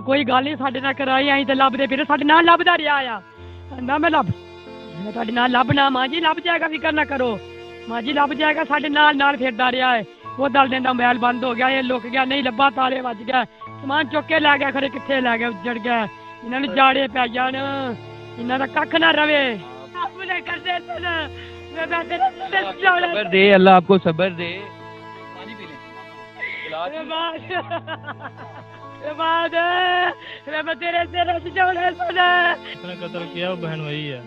ਕੋਈ ਗੱਲ ਨਹੀਂ ਸਾਡੇ ਨਾਲ ਕਰਾਈ ਅਸੀਂ ਤੇ ਲੱਭਦੇ ਫਿਰ ਸਾਡੇ ਨਾਲ ਲੱਭਦਾ ਰਿਹਾ ਆ ਕਹਿੰਦਾ ਮੈਂ ਤੁਹਾਡੇ ਨਾਲ ਲੱਭਣਾ ਮਾਂ ਜੀ ਲੱਭ ਜਾਏਗਾ ਫਿਕਰ ਨਾ ਕਰੋ ਮਾਂ ਜੀ ਲੱਭ ਜਾਏਗਾ ਸਾਡੇ ਨਾਲ ਫਿਰਦਾ ਰਿਹਾ ਹੈ ਉਹ ਦਲ ਦਿਨ ਦਾ ਮੋਬਾਈਲ ਬੰਦ ਹੋ ਗਿਆ ਇਹ ਲੁਕ ਗਿਆ ਨਹੀਂ ਲੱਭਾ ਤਾਲੇ ਵੱਜ ਗਿਆ ਸਮਾਨ ਚੁੱਕ ਕੇ ਲੈ ਗਿਆ ਖਰੇ ਕਿੱਥੇ ਲੈ ਗਿਆ ਉੱਜੜ ਗਿਆ ਇਹਨਾਂ ਨੂੰ ਜਾੜੇ ਪੈ ਜਾਣ ਇਹਨਾਂ ਦਾ ਕੱਖ ਨਾ ਰਵੇ सबर दे अल्लाह आपको सबर दे पानी पी उसने कत्ल किया वो बहन वही है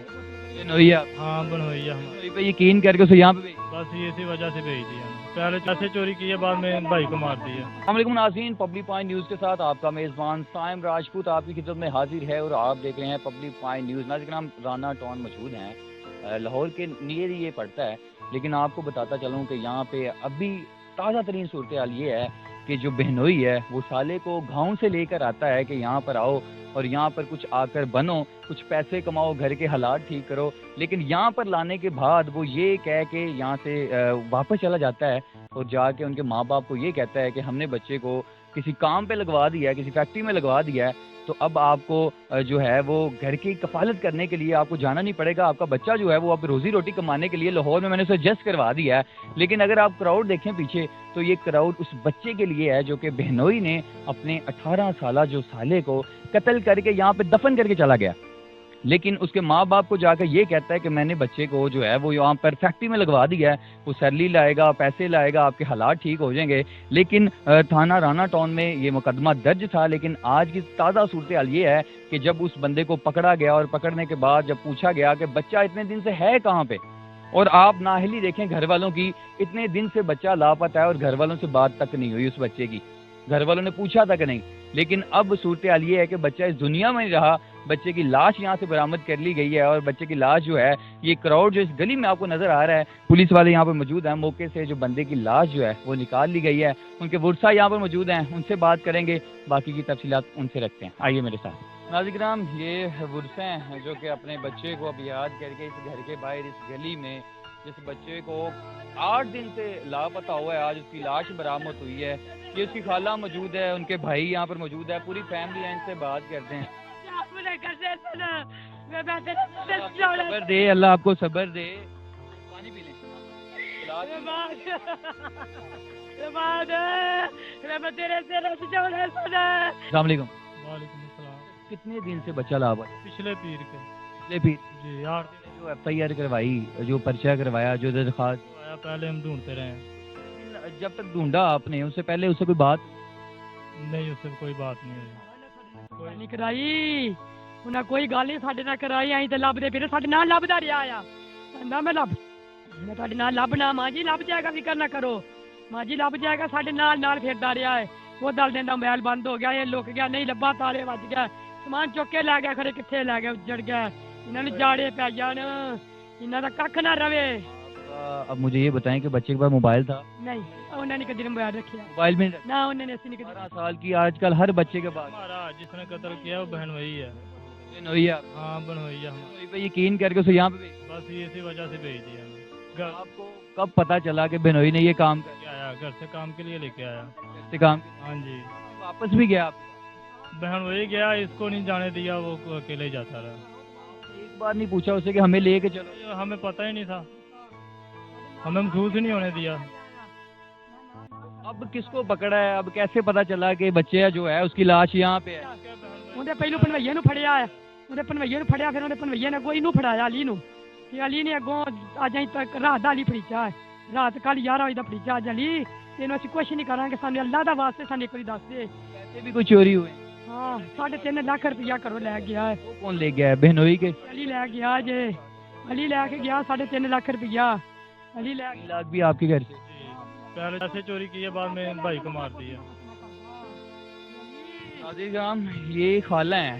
नोइया हाँ बनोइया हम पे यकीन करके उसे यहाँ पे बस ये इसी वजह से भेज दिया पहले पैसे चोरी किए बाद में भाई को मार दिया। अस्सलाम नाज़रीन पब्लिक पॉइंट न्यूज़ के साथ आपका मेज़बान साइम राजपूत आपकी खिदमत में हाजिर है और आप देख रहे हैं पब्लिक पॉइंट न्यूज़। नाज़रीन हम राना टाउन मौजूद हैं लाहौर के नियर ये पड़ता है लेकिन आपको बताता चलूँ कि यहाँ पे अभी ताज़ा तरीन सूरत हाल ये है कि जो बहनोई है वो साले को गाँव से लेकर आता है कि यहाँ पर आओ और यहाँ पर कुछ आकर बनो कुछ पैसे कमाओ घर के हालात ठीक करो लेकिन यहाँ पर लाने के बाद वो ये कह के यहाँ से वापस चला जाता है और जाके उनके माँ बाप को ये कहता है कि हमने बच्चे को किसी काम पे लगवा दिया है किसी फैक्ट्री में लगवा दिया है तो अब आपको जो है वो घर की कफालत करने के लिए आपको जाना नहीं पड़ेगा आपका बच्चा जो है वो अब रोज़ी रोटी कमाने के लिए लाहौर में मैंने उसे एडजस्ट करवा दिया है। लेकिन अगर आप क्राउड देखें पीछे तो ये क्राउड उस बच्चे के लिए है जो कि बहनोई ने अपने 18 साला जो साले को कत्ल करके यहाँ पे दफन करके चला गया लेकिन उसके माँ बाप को जाकर ये कहता है कि मैंने बच्चे को जो है वो यहाँ पर फैक्ट्री में लगवा दिया है वो सैलरी लाएगा पैसे लाएगा आपके हालात ठीक हो जाएंगे। लेकिन थाना राना टाउन में ये मुकदमा दर्ज था लेकिन आज की ताज़ा सूरत हाल ये है कि जब उस बंदे को पकड़ा गया और पकड़ने के बाद जब पूछा गया कि बच्चा इतने दिन से है कहाँ पे और आप नाहली देखें घर वालों की इतने दिन से बच्चा लापता है और घर वालों से बात तक नहीं हुई उस बच्चे की घर वालों ने पूछा तक नहीं। लेकिन अब सूरत हाल ये है कि बच्चा इस दुनिया में नहीं रहा बच्चे की लाश यहाँ से बरामद कर ली गई है और बच्चे की लाश जो है ये क्राउड जो इस गली में आपको नजर आ रहा है पुलिस वाले यहाँ पर मौजूद हैं मौके से जो बंदे की लाश जो है वो निकाल ली गई है उनके वर्सा यहाँ पर मौजूद हैं उनसे बात करेंगे बाकी की तफसीलात उनसे रखते हैं आइए मेरे साथ। नाज़रीन ये वर्से हैं जो कि अपने बच्चे को अब याद करके इस घर के बाहर इस गली में जिस बच्चे को 8 दिन से लापता हुआ है आज उसकी लाश बरामद हुई है ये उसकी खाला मौजूद है उनके भाई यहाँ पर मौजूद है पूरी फैमिली इनसे बात करते हैं। सबर दे अल्लाह आपको सबर दे पानी पी लें। अस्सलाम वालेकुम। वालेकुम अस्सलाम। कितने दिन से बच्चा लापता है? पिछले पीर के पिछले पीर जी 8 दिन जो FIR करवाई जो पर्चा करवाया जो दरखास्त आया पहले हम ढूंढते रहे जब तक ढूंढा आपने उससे पहले उससे कोई बात नहीं उससे कोई बात नहीं हुई ਕੋਈ ਨਹੀਂ ਕਰਾਈ ਉਹਨਾਂ ਕੋਈ ਗੱਲ ਨਹੀਂ ਸਾਡੇ ਨਾਲ ਕਰਾਈ ਅਸੀਂ ਤੇ ਲੱਭਦੇ ਫਿਰ ਸਾਡੇ ਨਾਲ ਲੱਭਦਾ ਰਿਹਾ ਆ ਕਹਿੰਦਾ ਮੈਂ ਤੁਹਾਡੇ ਨਾਲ ਲੱਭਣਾ ਮਾਂ ਜੀ ਲੱਭ ਜਾਏਗਾ ਫਿਕਰ ਨਾ ਕਰੋ ਮਾਂ ਜੀ ਲੱਭ ਜਾਏਗਾ ਸਾਡੇ ਨਾਲ ਫਿਰਦਾ ਰਿਹਾ ਹੈ ਉਹ ਦਲ ਦਿਨ ਦਾ ਮੋਬਾਈਲ ਬੰਦ ਹੋ ਗਿਆ ਇਹ ਲੁਕ ਗਿਆ ਨਹੀਂ ਲੱਭਾ ਤਾਲੇ ਵੱਜ ਗਿਆ ਸਮਾਨ ਚੁੱਕ ਕੇ ਲੈ ਗਿਆ ਖਰੇ ਕਿੱਥੇ ਲੈ ਗਿਆ ਉੱਜੜ ਗਿਆ ਇਹਨਾਂ ਨੂੰ ਜਾੜੇ ਪੈ ਜਾਣ ਇਹਨਾਂ ਦਾ ਕੱਖ ਨਾ ਰਵੇ। अब मुझे ये बताएं कि बच्चे के पास मोबाइल था? नहीं उन्होंने कभी मोबाइल रखा मोबाइल में ना उन्होंने ऐसे नहीं 18 साल की आजकल हर बच्चे के पास हमारा जिसने कत्ल किया वो बहन वही है नोइया हाँ बनोइया हम पे यकीन करके उसे यहाँ पे बस ये इसी वजह से भेज दिया आपको कब पता चला कि बहनोई ने ये काम लेके आया घर से काम के लिए लेके आया से काम हाँ जी वापस भी गया बहन वही गया इसको नहीं जाने दिया वो अकेले जाता रहा एक बार नहीं पूछा उसे कि हमें लेके चलो हमें पता ही नहीं था हमें महसूस ही नहीं होने दिया। अब किसको पकड़ा है अब कैसे पता चला कि बच्चे जो है उसकी लाश यहाँ पे है? ਉਹਦੇ ਪਹਿਲੋਂ ਭਨਵਈਏ ਨੂੰ ਫੜਿਆ ਆ ਉਹਦੇ ਭਨਵਈਏ ਨੂੰ ਫੜਿਆ ਫਿਰ ਉਹਦੇ ਭਨਵਈਏ ਨੇ ਕੋਈ ਇਹਨੂੰ ਫੜਾਇਆ ਅਲੀ ਨੂੰ ਤੇ ਅਲੀ ਨੇ ਅੱਗੋਂ ਅੱਜ ਅਸੀਂ ਤੱਕ ਰਾਤ ਦਾ ਅਲੀ ਫੜੀਚਾ ਰਾਤ ਕੱਲ 11 ਵਜੇ ਦਾ ਫੜੀਚਾ ਅੱਜ ਅਲੀ ਤੈਨੂੰ ਅਸੀਂ ਕੁਛ ਨਹੀਂ ਕਰਾਂਗੇ ਸਾਨੂੰ ਅੱਲਾ ਦਾ ਵਾਸਤੇ ਸਾਨੂੰ ਇੱਕ ਵਾਰੀ ਦੱਸ ਦੇ पैसे भी कोई चोरी हुए ਹਾਂ 3.5 ਲੱਖ ਰੁਪਇਆ ਘਰੋਂ ਲੈ ਗਿਆ ਹੈ वो कौन ले गया है बहनोई के ਅਲੀ ਲੈ ਗਿਆ ਜੇ ਅਲੀ ਲੈ ਕੇ ਗਿਆ 3.5 ਲੱਖ ਰੁਪਇਆ अली ले 3 लाख भी आपके घर से पहले पैसे चोरी किए बाद में भाई को मार दिया। नाज़रीन ये खाला है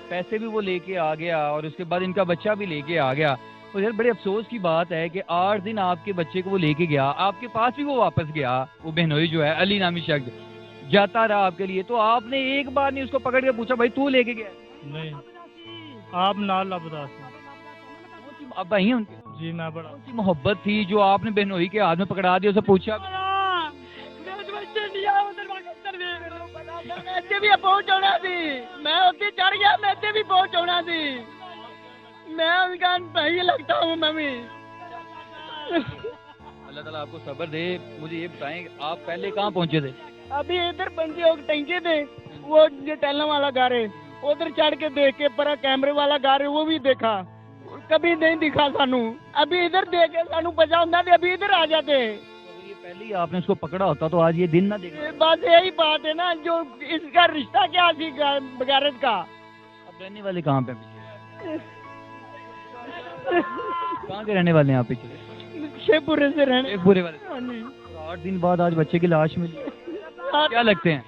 पैसे भी वो लेके आ गया और उसके बाद इनका बच्चा भी लेके आ गया और यार बड़े अफसोस की बात है कि 8 दिन आपके बच्चे को वो लेके गया आपके पास भी वो वापस गया वो बहनोई जो है अली नामी शख्स जाता रहा आपके लिए तो आपने एक बार नहीं उसको पकड़ के पूछा भाई तू लेके गया? नहीं आप नाल लबदास अब भाई उनके जी मैं बड़ा कौन सी मोहब्बत थी जो आपने बहनोई के हाथ में पकड़ा दिया उसे पूछा ਇੱਥੇ ਵੀ ਪਹੁੰਚਾਉਣਾ ਸੀ, ਮੈਂ ਉੱਥੇ ਚੜ ਗਿਆ, ਮੈਂ ਇੱਥੇ ਵੀ ਪਹੁੰਚਾਉਣਾ ਸੀ, मैं उनका नहीं लगता हूँ मैं भी। अल्लाह ताला आपको सब्र दे। मुझे ये बताएं आप पहले कहाँ पहुँचे थे? अभी इधर पंजे टंके थे, वो जो टहलने वाला घर है उधर चढ़ के देख के, पर कैमरे वाला घर है वो भी देखा, कभी नहीं दिखा सानू। अभी इधर देख के सानू बचा होता तो अभी इधर आ जाते। अगर ये पहले ही आपने उसको पकड़ा होता तो आज ये दिन ना देखा। बस यही बात है ना, जो इसका रिश्ता क्या थी बगैरत का। अब रहने वाले कहाँ पे पीछे? कहाँ के रहने वाले हैं आप पीछे? शेखपुरे से रहने। शेखपुरे वाले। हाँ जी। 8 दिन बाद आज बच्चे की लाश मिली, क्या लगते हैं?